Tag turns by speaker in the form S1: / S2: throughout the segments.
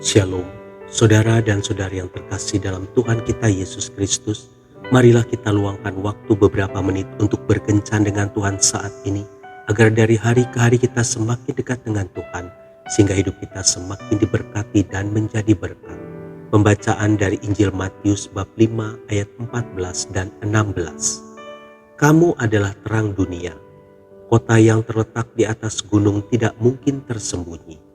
S1: Shalom, saudara dan saudari yang terkasih dalam Tuhan kita Yesus Kristus. Marilah kita luangkan waktu beberapa menit untuk berkencan dengan Tuhan saat ini, agar dari hari ke hari kita semakin dekat dengan Tuhan, sehingga hidup kita semakin diberkati dan menjadi berkat. Pembacaan dari Injil Matius bab 5 ayat 14 dan 16. Kamu adalah terang dunia. Kota yang terletak di atas gunung tidak mungkin tersembunyi.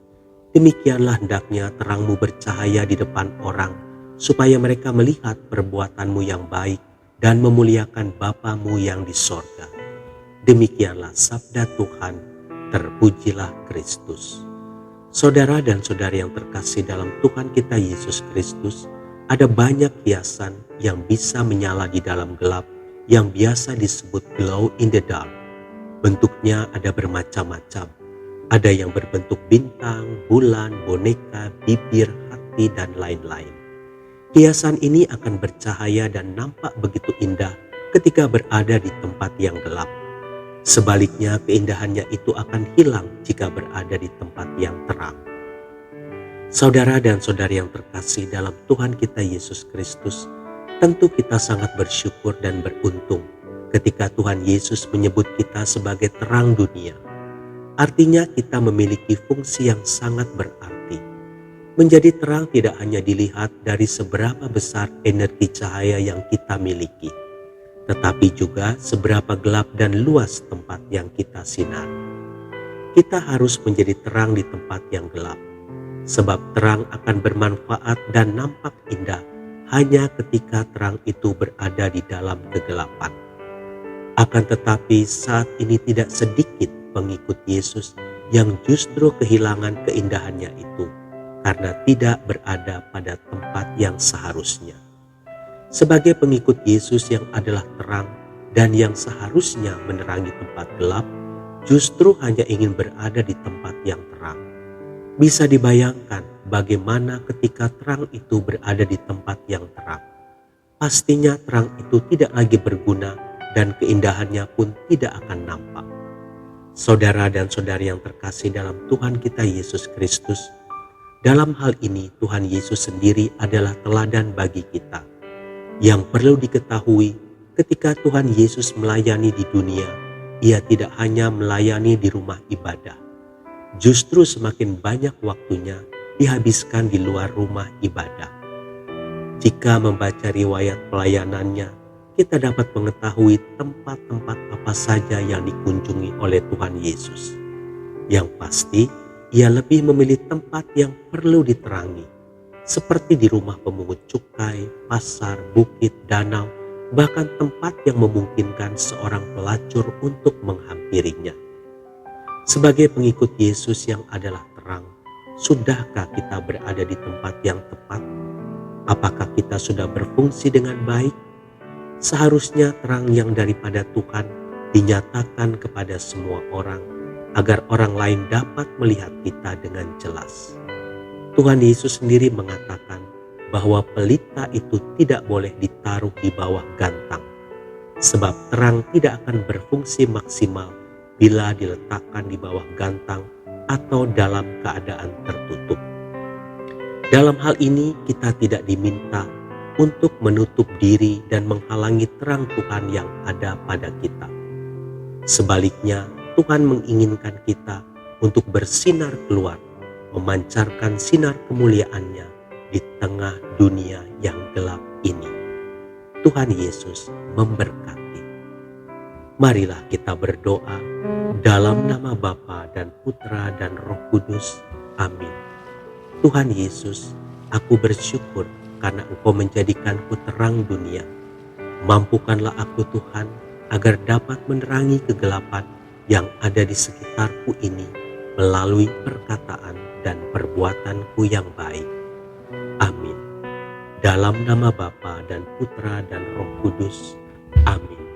S1: Demikianlah hendaknya terangmu bercahaya di depan orang, supaya mereka melihat perbuatanmu yang baik dan memuliakan Bapamu yang di sorga. Demikianlah sabda Tuhan, terpujilah Kristus. Saudara dan saudari yang terkasih dalam Tuhan kita Yesus Kristus, ada banyak hiasan yang bisa menyala di dalam gelap, yang biasa disebut glow in the dark. Bentuknya ada bermacam-macam. Ada yang berbentuk bintang, bulan, boneka, bibir, hati, dan lain-lain. Hiasan ini akan bercahaya dan nampak begitu indah ketika berada di tempat yang gelap. Sebaliknya, keindahannya itu akan hilang jika berada di tempat yang terang. Saudara dan saudari yang terkasih dalam Tuhan kita Yesus Kristus, tentu kita sangat bersyukur dan beruntung ketika Tuhan Yesus menyebut kita sebagai terang dunia. Artinya kita memiliki fungsi yang sangat berarti. Menjadi terang tidak hanya dilihat dari seberapa besar energi cahaya yang kita miliki, tetapi juga seberapa gelap dan luas tempat yang kita sinari. Kita harus menjadi terang di tempat yang gelap, sebab terang akan bermanfaat dan nampak indah hanya ketika terang itu berada di dalam kegelapan. Akan tetapi saat ini tidak sedikit pengikut Yesus yang justru kehilangan keindahannya itu karena tidak berada pada tempat yang seharusnya. Sebagai pengikut Yesus yang adalah terang dan yang seharusnya menerangi tempat gelap, justru hanya ingin berada di tempat yang terang. Bisa dibayangkan bagaimana ketika terang itu berada di tempat yang terang. Pastinya terang itu tidak lagi berguna dan keindahannya pun tidak akan nampak. Saudara dan saudari yang terkasih dalam Tuhan kita Yesus Kristus, dalam hal ini Tuhan Yesus sendiri adalah teladan bagi kita. Yang perlu diketahui, ketika Tuhan Yesus melayani di dunia, Ia tidak hanya melayani di rumah ibadah. Justru semakin banyak waktunya dihabiskan di luar rumah ibadah. Jika membaca riwayat pelayanannya, kita dapat mengetahui tempat-tempat apa saja yang dikunjungi oleh Tuhan Yesus. Yang pasti, Ia lebih memilih tempat yang perlu diterangi, seperti di rumah pemungut cukai, pasar, bukit, danau, bahkan tempat yang memungkinkan seorang pelacur untuk menghampirinya. Sebagai pengikut Yesus yang adalah terang, sudahkah kita berada di tempat yang tepat? Apakah kita sudah berfungsi dengan baik? Seharusnya terang yang daripada Tuhan dinyatakan kepada semua orang, agar orang lain dapat melihat kita dengan jelas. Tuhan Yesus sendiri mengatakan bahwa pelita itu tidak boleh ditaruh di bawah gantang, sebab terang tidak akan berfungsi maksimal bila diletakkan di bawah gantang atau dalam keadaan tertutup. Dalam hal ini kita tidak diminta untuk menutup diri dan menghalangi terang Tuhan yang ada pada kita. Sebaliknya, Tuhan menginginkan kita untuk bersinar keluar, memancarkan sinar kemuliaan-Nya di tengah dunia yang gelap ini. Tuhan Yesus memberkati. Marilah kita berdoa dalam nama Bapa dan Putra dan Roh Kudus. Amin. Tuhan Yesus, aku bersyukur karena Engkau menjadikanku terang dunia. Mampukanlah aku Tuhan agar dapat menerangi kegelapan yang ada di sekitarku ini melalui perkataan dan perbuatanku yang baik. Amin. Dalam nama Bapa dan Putra dan Roh Kudus. Amin.